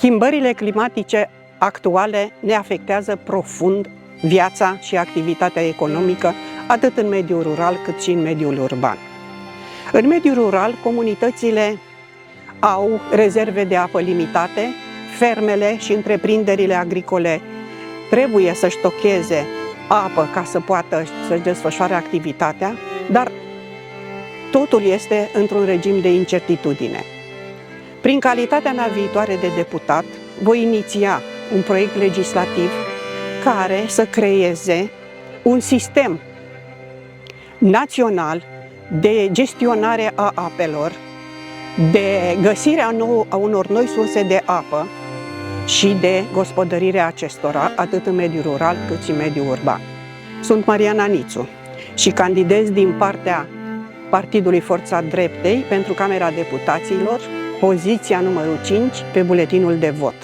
Schimbările climatice actuale ne afectează profund viața și activitatea economică, atât în mediul rural cât și în mediul urban. În mediul rural, comunitățile au rezerve de apă limitate, fermele și întreprinderile agricole trebuie să stocheze apă ca să poată să-și desfășoare activitatea, dar totul este într-un regim de incertitudine. Prin calitatea mea viitoare de deputat, voi iniția un proiect legislativ care să creeze un sistem național de gestionare a apelor, de găsirea a unor noi surse de apă și de gospodărirea acestora, atât în mediul rural cât și în mediul urban. Sunt Mariana Nițu și candidez din partea Partidului Forța Dreptei pentru Camera Deputaților, poziția numărul 5 pe buletinul de vot.